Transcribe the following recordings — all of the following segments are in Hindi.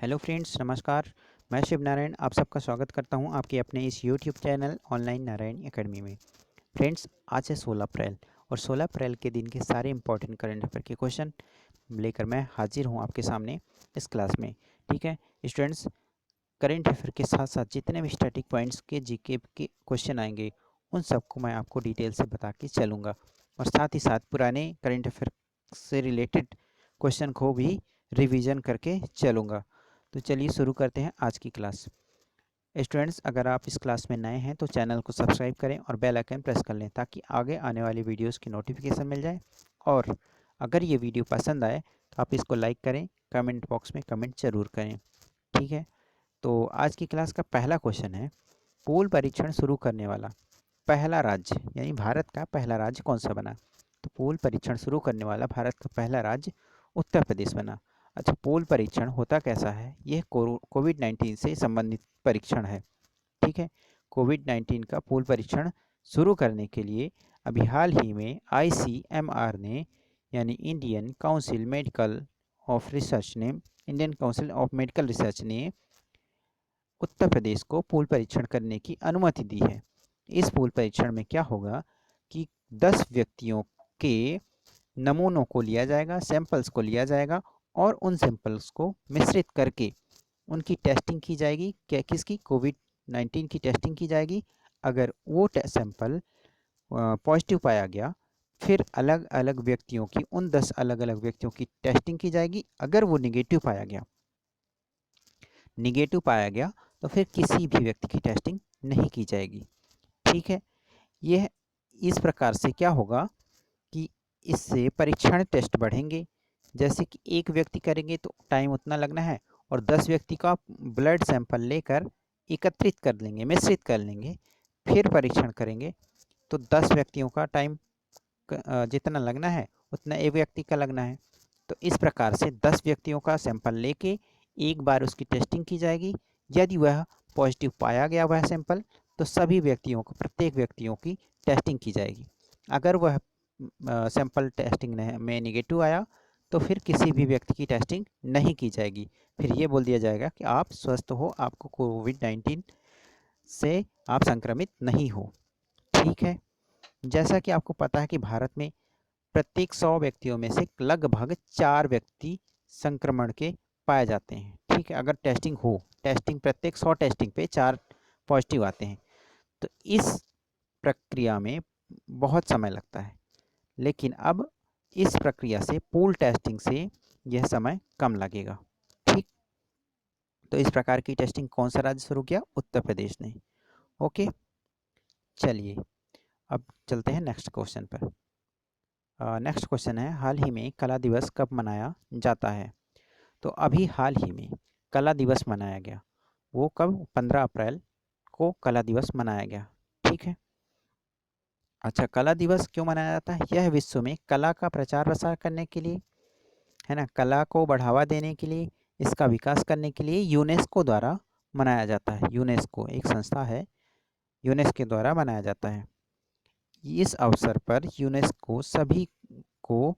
हेलो फ्रेंड्स, नमस्कार। मैं शिव नारायण आप सबका स्वागत करता हूं आपके अपने इस YouTube channel online Narayan academy में। फ्रेंड्स, आज है 16 अप्रैल और 16 अप्रैल के दिन के सारे इंपॉर्टेंट करंट अफेयर के क्वेश्चन लेकर मैं हाजिर हूं आपके सामने इस क्लास में। ठीक है स्टूडेंट्स, करंट अफेयर के साथ साथ जितने भी स्टैटिक पॉइंट्स के जीके के क्वेश्चन आएंगे उन सबको मैं आपको डिटेल से बता के चलूँगा और साथ ही साथ पुराने करंट अफेयर से रिलेटेड क्वेश्चन को भी रिवीजन करके चलूँगा। तो चलिए शुरू करते हैं आज की क्लास। स्टूडेंट्स, अगर आप इस क्लास में नए हैं तो चैनल को सब्सक्राइब करें और बेल आइकन प्रेस कर लें ताकि आगे आने वाली वीडियोस की नोटिफिकेशन मिल जाए। और अगर ये वीडियो पसंद आए तो आप इसको लाइक करें, कमेंट बॉक्स में कमेंट ज़रूर करें। ठीक है, तो आज की क्लास का पहला क्वेश्चन है, पूल परीक्षण शुरू करने वाला पहला राज्य यानी भारत का पहला राज्य कौन सा बना? तो पूल परीक्षण शुरू करने वाला भारत का पहला राज्य उत्तर प्रदेश बना। अच्छा, पूल परीक्षण होता कैसा है? यह कोविड-19 से संबंधित परीक्षण है। ठीक है, कोविड-19 का पूल परीक्षण शुरू करने के लिए अभी हाल ही में ICMR ने यानी Indian council of medical research ने उत्तर प्रदेश को पूल परीक्षण करने की अनुमति दी है। इस पूल परीक्षण में क्या होगा कि 10 व्यक्तियों के नमूनों को लिया जाएगा, सैंपल्स को लिया जाएगा और उन सैंपल्स को मिश्रित करके उनकी टेस्टिंग की जाएगी। क्या किसकी? कोविड-19 की टेस्टिंग की जाएगी। अगर वो सैंपल पॉजिटिव पाया गया फिर अलग अलग व्यक्तियों की उन 10 अलग अलग व्यक्तियों की टेस्टिंग की जाएगी। अगर वो निगेटिव पाया गया तो फिर किसी भी व्यक्ति की टेस्टिंग नहीं की जाएगी। ठीक है, यह इस प्रकार से क्या होगा कि इससे परीक्षण टेस्ट बढ़ेंगे। जैसे कि एक व्यक्ति करेंगे तो टाइम उतना लगना है और 10 व्यक्ति का ब्लड सैंपल लेकर एकत्रित कर लेंगे, मिश्रित कर लेंगे, फिर परीक्षण करेंगे तो 10 व्यक्तियों का टाइम जितना लगना है उतना एक व्यक्ति का लगना है। तो इस प्रकार से 10 व्यक्तियों का सैंपल लेके एक बार उसकी टेस्टिंग की जाएगी। यदि वह पॉजिटिव पाया गया वह सैंपल तो सभी व्यक्तियों को प्रत्येक व्यक्तियों की टेस्टिंग की जाएगी। अगर वह सैंपल टेस्टिंग में निगेटिव आया तो फिर किसी भी व्यक्ति की टेस्टिंग नहीं की जाएगी। फिर ये बोल दिया जाएगा कि आप स्वस्थ हो, आपको कोविड-19 से आप संक्रमित नहीं हो। ठीक है, जैसा कि आपको पता है कि भारत में प्रत्येक 100 व्यक्तियों में से लगभग 4 व्यक्ति संक्रमण के पाए जाते हैं। ठीक है, अगर टेस्टिंग प्रत्येक 100 टेस्टिंग पे 4 पॉजिटिव आते हैं तो इस प्रक्रिया में बहुत समय लगता है। लेकिन अब इस प्रक्रिया से पूल टेस्टिंग से यह समय कम लगेगा। ठीक, तो इस प्रकार की टेस्टिंग कौन सा राज्य शुरू किया? उत्तर प्रदेश ने। ओके, चलिए अब चलते हैं नेक्स्ट क्वेश्चन पर। नेक्स्ट क्वेश्चन है, हाल ही में कला दिवस कब मनाया जाता है? तो अभी हाल ही में कला दिवस मनाया गया। वो कब? 15 अप्रैल को कला दिवस मनाया गया। ठीक है, अच्छा, कला दिवस क्यों मनाया जाता है? यह विश्व में कला का प्रचार प्रसार करने के लिए, है ना, कला को बढ़ावा देने के लिए, इसका विकास करने के लिए यूनेस्को द्वारा मनाया जाता है। यूनेस्को एक संस्था है, यूनेस्को द्वारा मनाया जाता है। इस अवसर पर यूनेस्को सभी को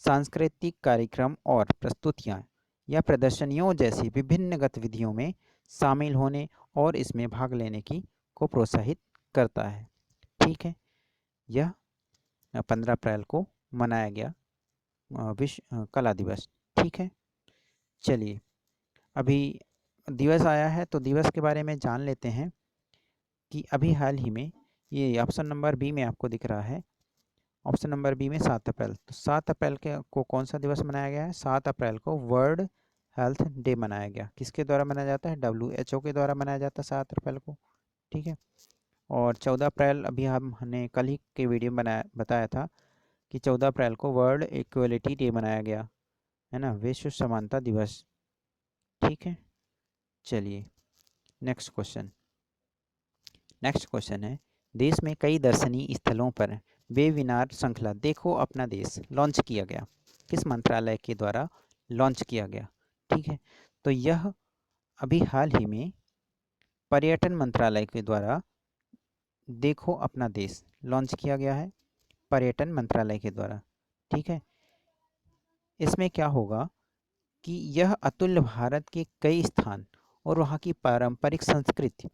सांस्कृतिक कार्यक्रम और प्रस्तुतियाँ या प्रदर्शनियों जैसी विभिन्न गतिविधियों में शामिल होने और इसमें भाग लेने की को प्रोत्साहित करता है। ठीक है, यह 15 अप्रैल को मनाया गया विश्व कला दिवस। ठीक है, चलिए अभी दिवस आया है तो दिवस के बारे में जान लेते हैं कि अभी हाल ही में ये ऑप्शन नंबर बी में आपको दिख रहा है, ऑप्शन नंबर बी में 7 अप्रैल। तो 7 अप्रैल के को कौन सा दिवस मनाया गया है? 7 अप्रैल को वर्ल्ड हेल्थ डे मनाया गया। किसके द्वारा मनाया जाता है? WHO के द्वारा मनाया जाता है 7 अप्रैल को। ठीक है, और 14 अप्रैल अभी हमने कल ही के वीडियो में बताया था कि 14 अप्रैल को वर्ल्ड इक्वलिटी डे मनाया गया, है ना, विश्व समानता दिवस। ठीक है, चलिए नेक्स्ट क्वेश्चन है, देश में कई दर्शनीय स्थलों पर वेबिनार श्रृंखला देखो अपना देश लॉन्च किया गया। किस मंत्रालय के द्वारा लॉन्च किया गया? ठीक है, तो यह अभी हाल ही में पर्यटन मंत्रालय के द्वारा देखो अपना देश लॉन्च किया गया है, पर्यटन मंत्रालय के द्वारा। ठीक है, इसमें क्या होगा कि यह अतुल्य भारत के कई स्थान और वहाँ की पारंपरिक संस्कृति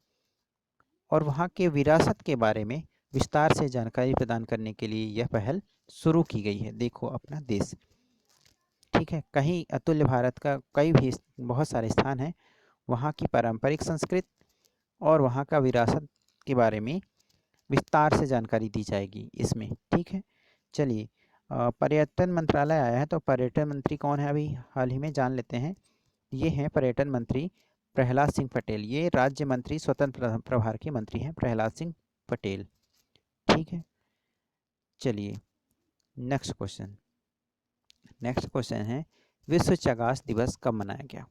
और वहाँ के विरासत के बारे में विस्तार से जानकारी प्रदान करने के लिए यह पहल शुरू की गई है। देखो अपना देश, ठीक है, कहीं अतुल्य भारत का कई भी बहुत सारे स्थान हैं, वहाँ की पारंपरिक संस्कृति और वहाँ का विरासत के बारे में विस्तार से जानकारी दी जाएगी इसमें, ठीक है। चलिए, पर्यटन मंत्रालय आया है, तो पर्यटन मंत्री कौन है अभी हाल ही में जान लेते हैं। ये हैं पर्यटन मंत्री प्रहलाद सिंह पटेल। ये राज्य मंत्री स्वतंत्र प्रभार के मंत्री हैं प्रहलाद सिंह पटेल, ठीक है। चलिए नेक्स्ट क्वेश्चन है विश्व चगास दिवस कब मनाया गया।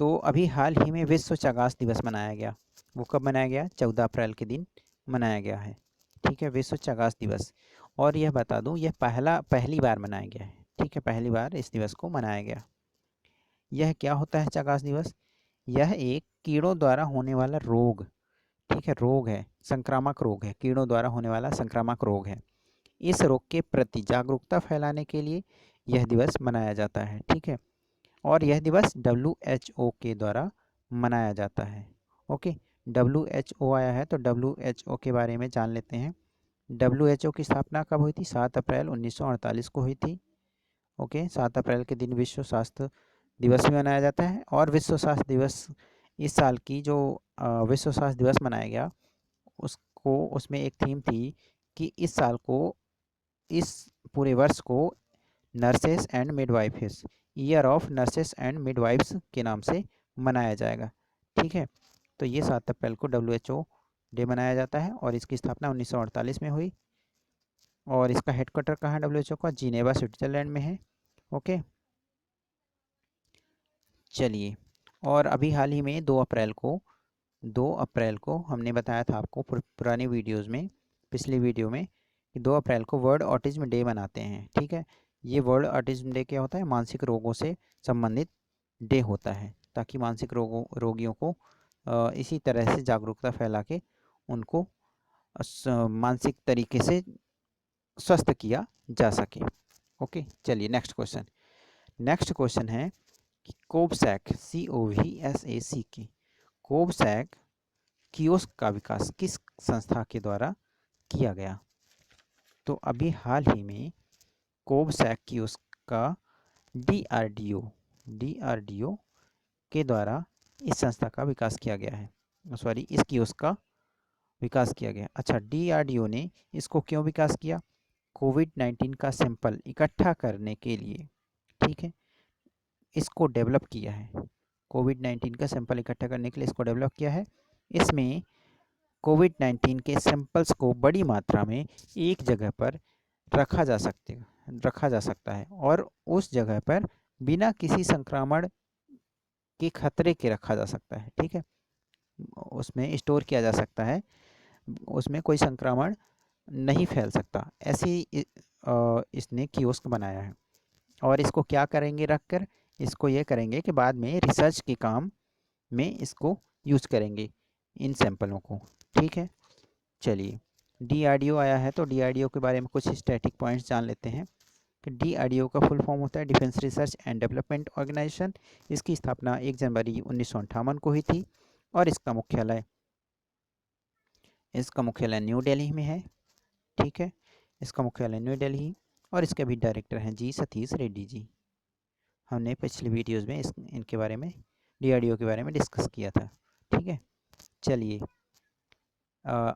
तो अभी हाल ही में विश्व चगास दिवस मनाया गया। वो कब मनाया गया? 14 अप्रैल के दिन मनाया गया है, ठीक है, विश्व चगास दिवस। और यह बता दूं, यह पहली बार मनाया गया है, ठीक है, पहली बार इस दिवस को मनाया गया। यह क्या होता है चगास दिवस? यह एक कीड़ों द्वारा होने वाला रोग, ठीक है, रोग है, संक्रामक रोग है, कीड़ों द्वारा होने वाला संक्रामक रोग है। इस रोग के प्रति जागरूकता फैलाने के लिए यह दिवस मनाया जाता है, ठीक है। और यह दिवस WHO के द्वारा मनाया जाता है। ओके, WHO आया है, तो WHO के बारे में जान लेते हैं। WHO की स्थापना कब हुई थी? 7 अप्रैल 1948 को हुई थी। ओके, 7 अप्रैल के दिन विश्व स्वास्थ्य दिवस भी मनाया जाता है। और विश्व स्वास्थ्य दिवस इस साल की जो विश्व स्वास्थ्य दिवस मनाया गया, उसमें एक थीम थी कि इस साल को, इस पूरे वर्ष को nurses and midwives, year of nurses and midwives के नाम से मनाया जाएगा, ठीक है। तो ये 7 अप्रैल को WHO डे मनाया जाता है और इसकी स्थापना 1948 में हुई। और इसका हेडक्वार्टर कहाँ है WHO का? जिनेवा स्विट्जरलैंड में है। ओके, चलिए, और अभी हाल ही में 2 अप्रैल को हमने बताया था आपको पुरानी वीडियोज़ में, पिछली वीडियो में, कि 2 अप्रैल को वर्ल्ड ऑटिज्म डे मनाते हैं, ठीक है। ये वर्ल्ड ऑटिज्म डे क्या होता है? मानसिक रोगों से संबंधित डे होता है, ताकि मानसिक रोगियों को इसी तरह से जागरूकता फैला के उनको मानसिक तरीके से स्वस्थ किया जा सके। ओके, चलिए नेक्स्ट क्वेश्चन है कि कोवसैक COVSAC कोवसैक कियोस्क का विकास किस संस्था के द्वारा किया गया? तो अभी हाल ही में कोवसैक कियोस्क का DRDO के द्वारा इस संस्था का विकास किया गया है, सॉरी, इस कियोस्क का विकास किया गया। अच्छा, DRDO ने इसको क्यों विकास किया? कोविड-19 का सैंपल इकट्ठा करने के लिए, ठीक है, इसको डेवलप किया है। कोविड-19 का सैंपल इकट्ठा करने के लिए इसको डेवलप किया है। इसमें कोविड-19 के सैंपल्स को बड़ी मात्रा में एक जगह पर रखा जा सकता है और उस जगह पर बिना किसी संक्रमण के खतरे के रखा जा सकता है, ठीक है, उसमें स्टोर किया जा सकता है, उसमें कोई संक्रमण नहीं फैल सकता, ऐसी इसने कियोस्क बनाया है। और इसको क्या करेंगे रखकर? इसको ये करेंगे कि बाद में रिसर्च के काम में इसको यूज़ करेंगे, इन सैंपलों को, ठीक है। चलिए, DRDO आया है, तो DRDO के बारे में कुछ स्टैटिक पॉइंट्स जान लेते हैं कि DRDO का फुल फॉर्म होता है defence research and development organisation. इसकी स्थापना 1 जनवरी 1958 को हुई थी और इसका मुख्यालय न्यू दिल्ली में है, ठीक है, इसका मुख्यालय न्यू दिल्ली। और इसके अभी डायरेक्टर हैं जी सतीश रेड्डी जी। हमने पिछली वीडियोज़ में इनके बारे में, DRDO के बारे में डिस्कस किया था, ठीक है। चलिए,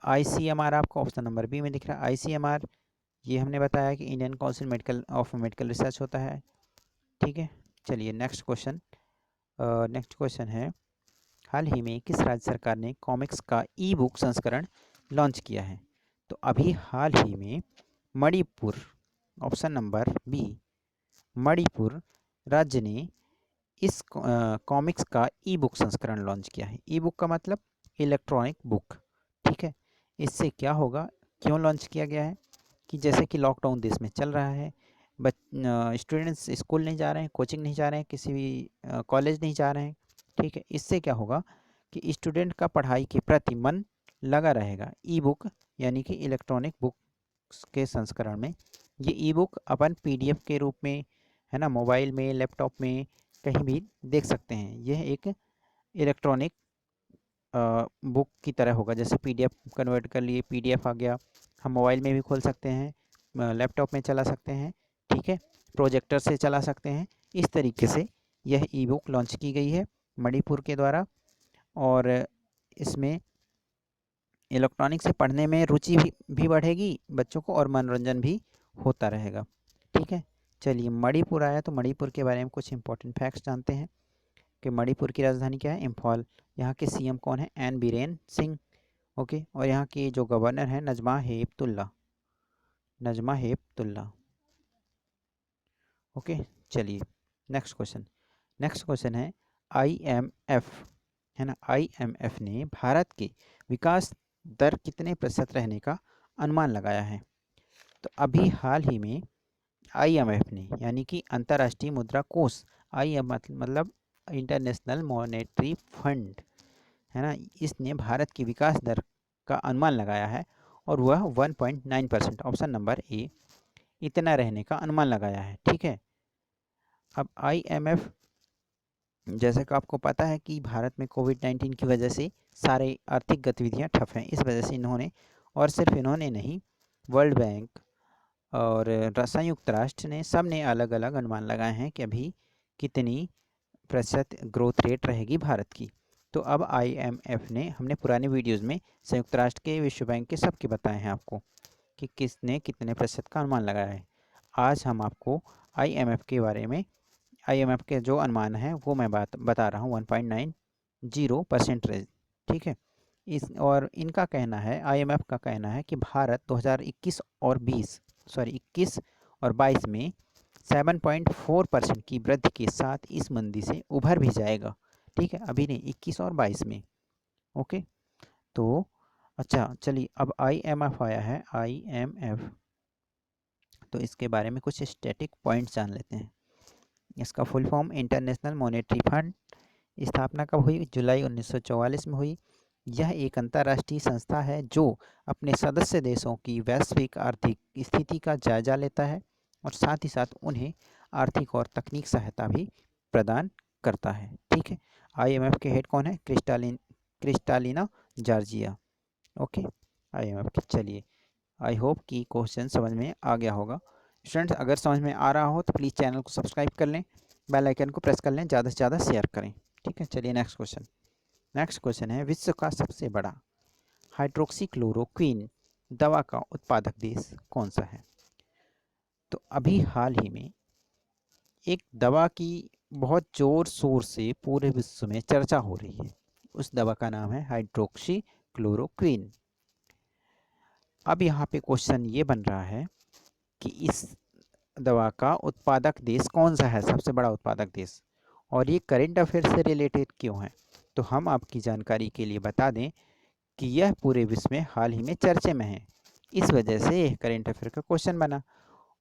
ICMR आपको ऑप्शन नंबर बी में दिख रहा है। ICMR, ये हमने बताया कि इंडियन काउंसिल मेडिकल रिसर्च होता है, ठीक है। चलिए नेक्स्ट क्वेश्चन है, हाल ही में किस राज्य सरकार ने कॉमिक्स का ई-बुक संस्करण लॉन्च किया है? तो अभी हाल ही में Manipur, option number B, Manipur राज्य ने इस कॉमिक्स का ई-बुक संस्करण लॉन्च किया है। ई-बुक का मतलब इलेक्ट्रॉनिक बुक, ठीक है। इससे क्या होगा, क्यों लॉन्च किया गया है कि जैसे कि लॉकडाउन देश में चल रहा है, स्टूडेंट्स स्कूल नहीं जा रहे हैं, कोचिंग नहीं जा रहे हैं, किसी भी कॉलेज नहीं जा रहे हैं, ठीक है। इससे क्या होगा कि स्टूडेंट का पढ़ाई के प्रति मन लगा रहेगा। ई-बुक यानी कि इलेक्ट्रॉनिक बुक्स के संस्करण में ये ई-बुक अपन PDF के रूप में है ना, मोबाइल में, लैपटॉप में, कहीं भी देख सकते हैं। यह एक इलेक्ट्रॉनिक बुक की तरह होगा। जैसे पीडीएफ कन्वर्ट कर लिए, पीडीएफ आ गया, हम मोबाइल में भी खोल सकते हैं, लैपटॉप में चला सकते हैं, ठीक है, प्रोजेक्टर से चला सकते हैं। इस तरीके से यह ई बुक लॉन्च की गई है मणिपुर के द्वारा, और इसमें इलेक्ट्रॉनिक से पढ़ने में रुचि भी बढ़ेगी बच्चों को, और मनोरंजन भी होता रहेगा, ठीक है। चलिए, मणिपुर आया तो मणिपुर के बारे में कुछ इंपॉर्टेंट फैक्ट्स जानते हैं कि मणिपुर की राजधानी क्या है, इम्फाल। यहाँ के सीएम कौन है, एन बीरेन सिंह, ओके। और यहाँ की जो गवर्नर है, नजमा हेपतुल्ला, नजमा हेपतुल्ला, ओके। चलिए, नेक्स्ट क्वेश्चन है आईएमएफ, है ना, आईएमएफ ने भारत के विकास दर कितने प्रतिशत रहने का अनुमान लगाया है। तो अभी हाल ही में आईएमएफ ने, यानी कि अंतर्राष्ट्रीय मुद्रा कोष, आईएमएफ मतलब इंटरनेशनल मॉनेटरी फंड, है ना, इसने भारत की विकास दर का अनुमान लगाया है, और वह 1.9%, ऑप्शन नंबर ए, इतना रहने का अनुमान लगाया है, ठीक है। अब आईएमएफ, जैसे कि आपको पता है कि भारत में कोविड-19 की वजह से सारे आर्थिक गतिविधियां ठप हैं। इस वजह से इन्होंने, और सिर्फ इन्होंने नहीं, वर्ल्ड बैंक और संयुक्त राष्ट्र ने, सब ने अलग अलग अनुमान लगाए हैं कि अभी कितनी प्रतिशत ग्रोथ रेट रहेगी भारत की। तो अब आईएमएफ ने, हमने पुराने वीडियोज़ में संयुक्त राष्ट्र के, विश्व बैंक के, सबके बताए हैं आपको कि किसने कितने प्रतिशत का अनुमान लगाया है। आज हम आपको आईएमएफ के बारे में, आईएमएफ के जो अनुमान है वो मैं बता रहा हूँ, 1.90%, ठीक है। और इनका कहना है, आईएमएफ का कहना है कि भारत 2021 और 22 में 7.4% की वृद्धि के साथ इस मंदी से उभर भी जाएगा, ठीक है, अभी नहीं, 21 और 22 में, ओके। तो अच्छा, चलिए, अब आईएमएफ आया है, आईएमएफ, तो इसके बारे में कुछ स्टैटिक पॉइंट्स जान लेते हैं। इसका full form international monetary fund, स्थापना कब हुई, जुलाई 1944 में हुई। यह एक अंतर्राष्ट्रीय संस्था है जो अपने सदस्य देशों की वैश्विक आर्थिक स्थिति का जायजा लेता है, और साथ ही साथ उन्हें आर्थिक और तकनीक सहायता भी प्रदान करता है, ठीक है। आईएमएफ के हेड कौन है, क्रिस्टालिना जॉर्जिया, ओके, आईएमएफ की। चलिए, आई होप कि क्वेश्चन समझ में आ गया होगा। स्टूडेंट्स, अगर समझ में आ रहा हो तो प्लीज़ चैनल को सब्सक्राइब कर लें, बेल आइकन को प्रेस कर लें, ज़्यादा से ज़्यादा शेयर करें, ठीक है। चलिए, नेक्स्ट क्वेश्चन है, विश्व का सबसे बड़ा हाइड्रोक्सीक्लोरोक्वीन दवा का उत्पादक देश कौन सा है। तो अभी हाल ही में एक दवा की बहुत ज़ोर शोर से पूरे विश्व में चर्चा हो रही है, उस दवा का नाम है हाइड्रोक्सीक्लोरोक्वीन। अब यहाँ पे क्वेश्चन ये बन रहा है कि इस दवा का उत्पादक देश कौन सा है, सबसे बड़ा उत्पादक देश, और ये करंट अफेयर से रिलेटेड क्यों है। तो हम आपकी जानकारी के लिए बता दें कि यह पूरे विश्व में हाल ही में चर्चे में है, इस वजह से यह करंट अफेयर का क्वेश्चन बना,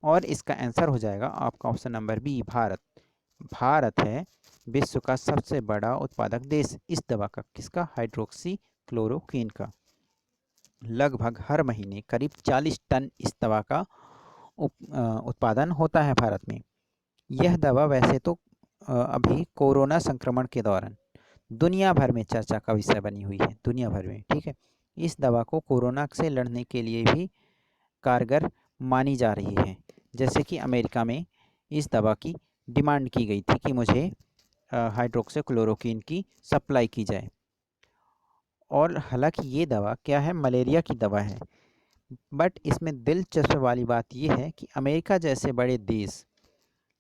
और इसका आंसर हो जाएगा आपका option number B, Bharat. Bharat है विश्व का सबसे बड़ा उत्पादक देश इस दवा का, किसका, हाइड्रोक्सीक्लोरोक्वीन का। लगभग हर महीने करीब 40 टन इस दवा का उत्पादन होता है भारत में। यह दवा वैसे तो अभी कोरोना संक्रमण के दौरान दुनिया भर में चर्चा का विषय बनी हुई है, दुनिया भर में, ठीक है। इस दवा को कोरोना से लड़ने के लिए भी कारगर मानी जा रही है। जैसे कि अमेरिका में इस दवा की डिमांड की गई थी कि मुझे हाइड्रोक्सीक्लोरोक्वीन की सप्लाई की जाए। और हालांकि ये दवा क्या है, मलेरिया की दवा है, बट इसमें दिलचस्प वाली बात यह है कि अमेरिका जैसे बड़े देश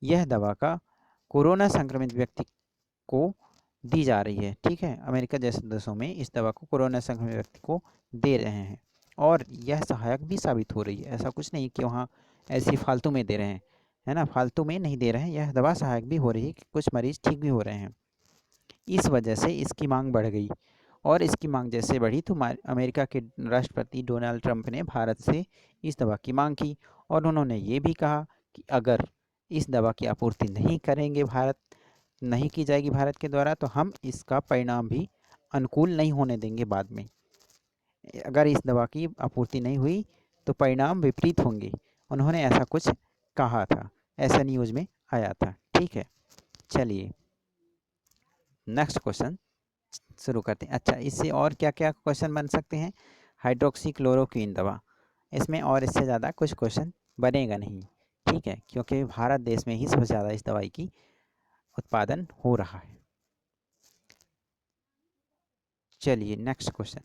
यह दवा का कोरोना संक्रमित व्यक्ति को दी जा रही है, ठीक है। अमेरिका जैसे देशों में इस दवा को कोरोना संक्रमित व्यक्ति को दे रहे हैं, और यह सहायक भी साबित हो रही है। ऐसा कुछ नहीं कि वहाँ ऐसी फालतू में दे रहे हैं, है ना, फालतू में नहीं दे रहे हैं, यह दवा सहायक भी हो रही है कि कुछ मरीज ठीक भी हो रहे हैं। इस वजह से इसकी मांग बढ़ गई, और इसकी मांग जैसे बढ़ी तो अमेरिका के राष्ट्रपति डोनाल्ड ट्रंप ने भारत से इस दवा की मांग की, और उन्होंने ये भी कहा कि अगर इस दवा की आपूर्ति नहीं की जाएगी भारत के द्वारा, तो हम इसका परिणाम भी अनुकूल नहीं होने देंगे बाद में। अगर इस दवा की आपूर्ति नहीं हुई तो परिणाम विपरीत होंगे, उन्होंने ऐसा कुछ कहा था, ऐसा न्यूज़ में आया था। ठीक है, चलिए नेक्स्ट क्वेश्चन शुरू करते हैं। अच्छा, इससे और क्या क्या क्वेश्चन बन सकते हैं? हाइड्रोक्सी क्लोरोक्वीन दवा, इसमें और इससे ज़्यादा कुछ क्वेश्चन बनेगा नहीं। ठीक है, क्योंकि भारत देश में ही सबसे ज़्यादा इस दवाई की उत्पादन हो रहा है। चलिए नेक्स्ट क्वेश्चन।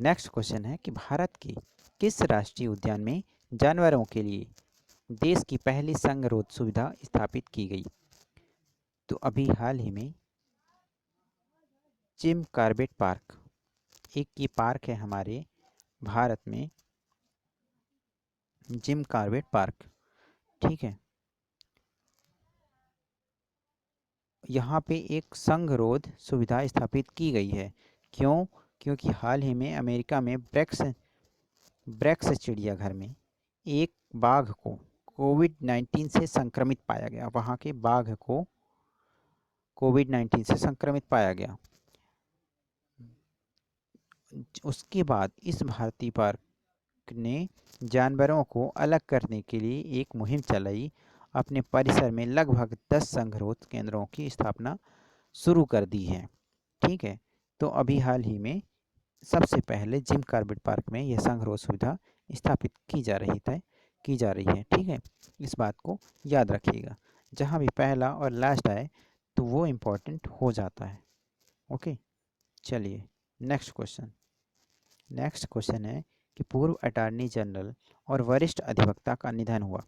नेक्स्ट क्वेश्चन है कि भारत के किस राष्ट्रीय उद्यान में जानवरों के लिए देश की पहली संगरोध सुविधा स्थापित की गई? तो अभी हाल ही में जिम कॉर्बेट पार्क, एक ये पार्क है हमारे भारत में, जिम कॉर्बेट पार्क। ठीक है, यहाँ पे एक संगरोध सुविधा स्थापित की गई है। क्यों? क्योंकि हाल ही में अमेरिका में ब्रेक्स चिड़ियाघर में एक बाघ को कोविड-19 से संक्रमित पाया गया। वहाँ के बाघ को कोविड-19 से संक्रमित पाया गया। उसके बाद इस भारतीय पार्क ने जानवरों को अलग करने के लिए एक मुहिम चलाई। अपने परिसर में लगभग 10 संगरोध केंद्रों की स्थापना शुरू कर दी है। ठीक है, तो अभी हाल ही में सबसे पहले जिम कॉर्बेट पार्क में यह संगरोध सुविधा स्थापित की जा रही है। ठीक है, इस बात को याद रखिएगा। जहाँ भी पहला और लास्ट आए तो वो इम्पोर्टेंट हो जाता है। ओके, चलिए नेक्स्ट क्वेश्चन। नेक्स्ट क्वेश्चन है कि पूर्व अटॉर्नी जनरल और वरिष्ठ अधिवक्ता का निधन हुआ,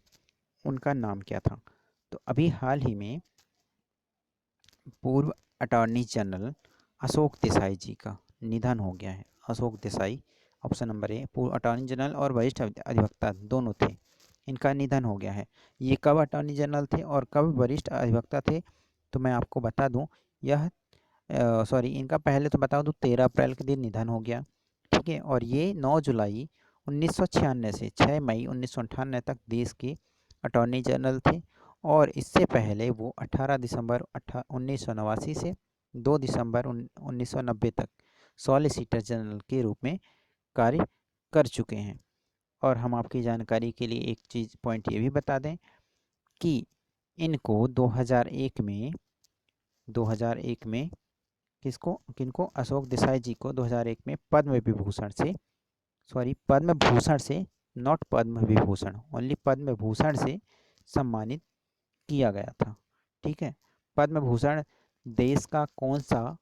उनका नाम क्या था? तो अभी हाल ही में पूर्व अटॉर्नी जनरल अशोक देसाई जी का निधन हो गया है। Ashok Desai, option number A, पूर्व अटॉर्नी जनरल और वरिष्ठ अधिवक्ता दोनों थे, इनका निधन हो गया है। ये कब अटॉर्नी जनरल थे और कब वरिष्ठ अधिवक्ता थे? तो मैं आपको बता दूं, यह इनका पहले तो बता दूं 13 अप्रैल के दिन निधन हो गया। ठीक है, और ये 9 जुलाई 1996 से 6 मई 1998 तक देश के अटॉर्नी जनरल थे। और इससे पहले वो 18 दिसंबर 1989 से 2 दिसंबर 1990 तक सॉलिसिटर जनरल के रूप में कार्य कर चुके हैं। और हम आपकी जानकारी के लिए एक चीज़ पॉइंट ये भी बता दें कि इनको 2001 में किनको अशोक देसाई जी को 2001 में पद्म भूषण से, नॉट पद्म विभूषण, ओनली पद्म भूषण से सम्मानित किया गया था। ठीक है, पद्म भूषण देश का कौन सा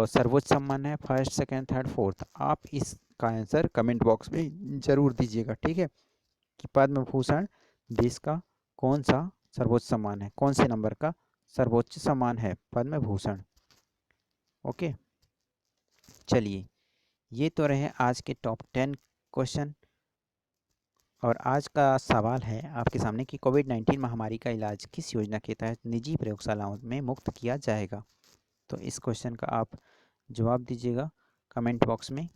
सर्वोच्च सम्मान है? First, second, third, fourth? आप इसका आंसर कमेंट बॉक्स में ज़रूर दीजिएगा। ठीक है, कि पद्म भूषण देश का कौन सा सर्वोच्च सम्मान है, कौन से नंबर का सर्वोच्च सम्मान है पद्म भूषण। ओके, चलिए ये तो रहे आज के टॉप 10 क्वेश्चन। और आज का सवाल है आपके सामने कि कोविड-19 महामारी का इलाज किस योजना के तहत निजी प्रयोगशालाओं में मुफ्त किया जाएगा? तो इस क्वेश्चन का आप जवाब दीजिएगा कमेंट बॉक्स में।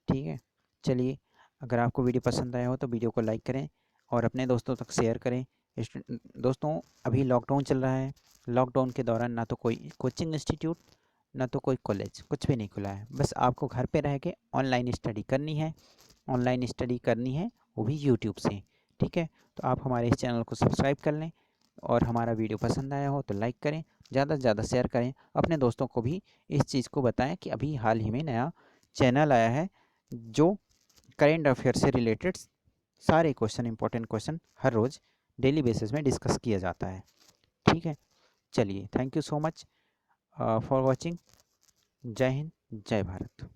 ठीक है, चलिए अगर आपको वीडियो पसंद आया हो तो वीडियो को लाइक करें और अपने दोस्तों तक शेयर करें। दोस्तों, अभी लॉकडाउन चल रहा है। लॉकडाउन के दौरान ना तो कोई कोचिंग इंस्टीट्यूट, ना तो कोई कॉलेज, कुछ भी नहीं खुला है। बस आपको घर पे रह के ऑनलाइन स्टडी करनी है। वो भी यूट्यूब से। ठीक है, तो आप हमारे इस चैनल को सब्सक्राइब कर लें और हमारा वीडियो पसंद आया हो तो लाइक करें, ज़्यादा से ज़्यादा शेयर करें। अपने दोस्तों को भी इस चीज़ को बताएं कि अभी हाल ही में नया चैनल आया है जो करेंट अफेयर से रिलेटेड सारे क्वेश्चन, इंपॉर्टेंट क्वेश्चन हर रोज़ डेली बेसिस में डिस्कस किया जाता है। ठीक है, चलिए thank you so much for watching. जय हिंद, जय भारत।